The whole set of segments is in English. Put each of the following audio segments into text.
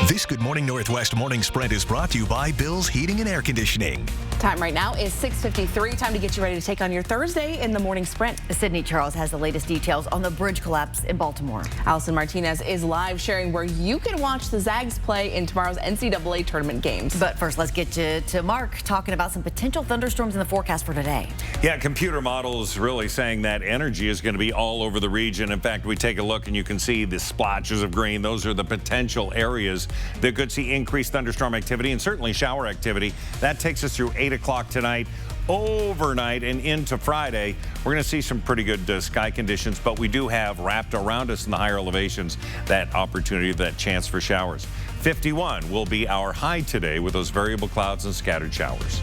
This Good Morning Northwest Morning Sprint is brought to you by Bill's Heating and Air Conditioning. Time right now is 6:53. Time to get you ready to take on your Thursday in the morning sprint. Sydney Charles has the latest details on the bridge collapse in Baltimore. Allison Martinez is live sharing where you can watch the Zags play in tomorrow's NCAA tournament games. But first, let's get to Mark talking about some potential thunderstorms in the forecast for today. Yeah, computer models really saying that energy is going to be all over the region. In fact, we take a look and you can see the splotches of green. Those are the potential areas that could see increased thunderstorm activity and certainly shower activity. That takes us through 8 o'clock tonight. Overnight and into Friday, we're going to see some pretty good sky conditions, but we do have wrapped around us in the higher elevations that opportunity, that chance for showers. 51 will be our high today with those variable clouds and scattered showers.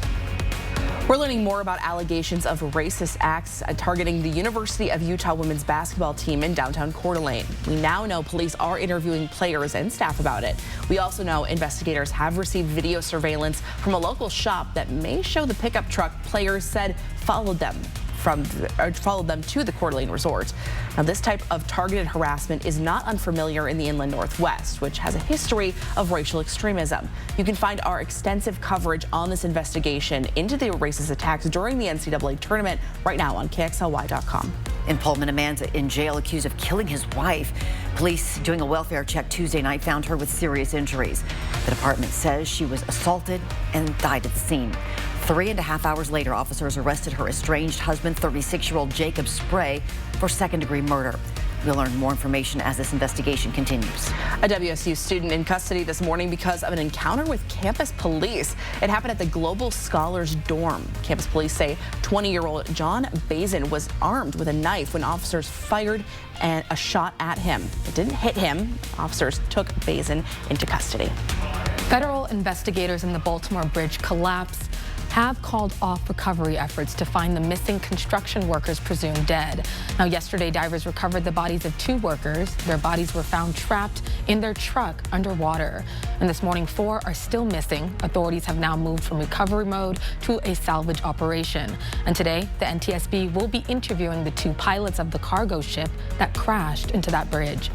We're learning more about allegations of racist acts targeting the University of Utah women's basketball team in downtown Coeur d'Alene. We now know police are interviewing players and staff about it. We also know investigators have received video surveillance from a local shop that may show the pickup truck players said followed them to the Coeur d'Alene resort. Now, this type of targeted harassment is not unfamiliar in the inland Northwest, which has a history of racial extremism. You can find our extensive coverage on this investigation into the racist attacks during the NCAA tournament right now on KXLY.com. In Pullman, a man's in jail accused of killing his wife. Police doing a welfare check Tuesday night found her with serious injuries. The department says she was assaulted and died at the scene. 3.5 hours later, officers arrested her estranged husband, 36-year-old Jacob Spray, for second-degree murder. We'll learn more information as this investigation continues. A WSU student in custody this morning because of an encounter with campus police. It happened at the Global Scholars dorm. Campus police say 20-year-old John Bazin was armed with a knife when officers fired a shot at him. It didn't hit him. Officers took Bazin into custody. Federal investigators in the Baltimore bridge collapse have called off recovery efforts to find the missing construction workers presumed dead. Now, yesterday, divers recovered the bodies of 2 workers. Their bodies were found trapped in their truck underwater. And this morning, 4 are still missing. Authorities have now moved from recovery mode to a salvage operation. And today, the NTSB will be interviewing the 2 pilots of the cargo ship that crashed into that bridge.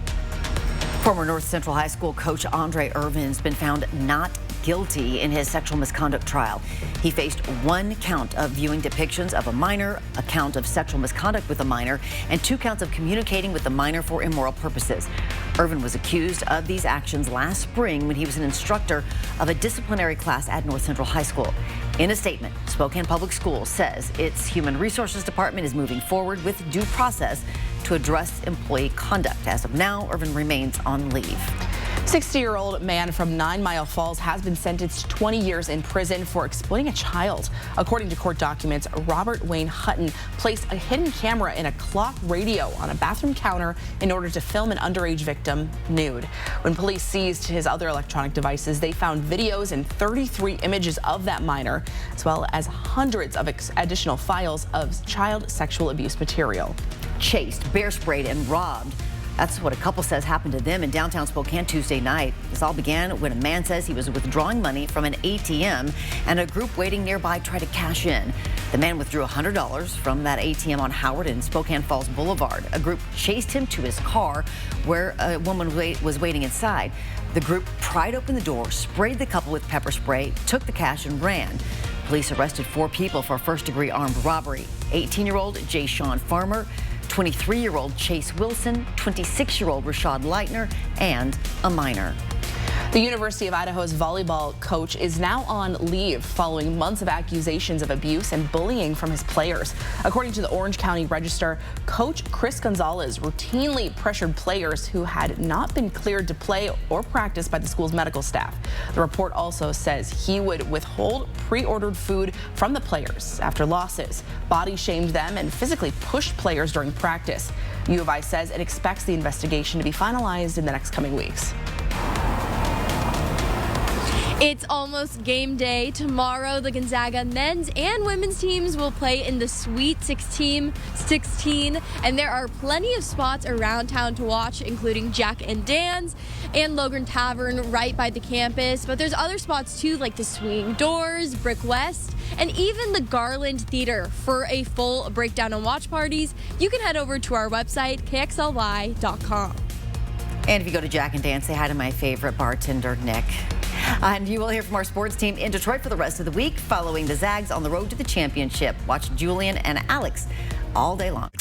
Former North Central High School coach Andre Irvin has been found not guilty in his sexual misconduct trial. He faced 1 count of viewing depictions of a minor, a count of sexual misconduct with a minor, and 2 counts of communicating with the minor for immoral purposes. Irvin was accused of these actions last spring when he was an instructor of a disciplinary class at North Central High School. In a statement, Spokane Public Schools says its Human Resources Department is moving forward with due process to address employee conduct. As of now, Irvin remains on leave. 60-year-old man from 9 Mile Falls has been sentenced to 20 years in prison for exploiting a child. According to court documents, Robert Wayne Hutton placed a hidden camera in a clock radio on a bathroom counter in order to film an underage victim nude. When police seized his other electronic devices, they found videos and 33 images of that minor, as well as hundreds of additional files of child sexual abuse material. Chased, bear sprayed, and robbed. That's what a couple says happened to them in downtown Spokane Tuesday night. This all began when a man says he was withdrawing money from an ATM and a group waiting nearby tried to cash in. The man withdrew $100 from that ATM on Howard and Spokane Falls Boulevard. A group chased him to his car where a woman was waiting inside. The group pried open the door, sprayed the couple with pepper spray, took the cash and ran. Police arrested 4 people for first-degree armed robbery. 18-year-old Jay Sean Farmer, 23-year-old Chase Wilson, 26-year-old Rashad Leitner, and a minor. The University of Idaho's volleyball coach is now on leave following months of accusations of abuse and bullying from his players. According to the Orange County Register, Coach Chris Gonzalez routinely pressured players who had not been cleared to play or practice by the school's medical staff. The report also says he would withhold pre-ordered food from the players after losses, body shamed them, and physically pushed players during practice. U of I says it expects the investigation to be finalized in the next coming weeks. It's almost game day. Tomorrow, the Gonzaga men's and women's teams will play in the Sweet 16, and there are plenty of spots around town to watch, including Jack and Dan's and Logan Tavern right by the campus. But there's other spots too, like the Swinging Doors, Brick West, and even the Garland Theater. For a full breakdown on watch parties, you can head over to our website, KXLY.com. And if you go to Jack and Dan, say hi to my favorite bartender, Nick. And you will hear from our sports team in Detroit for the rest of the week, following the Zags on the road to the championship. Watch Julian and Alex all day long.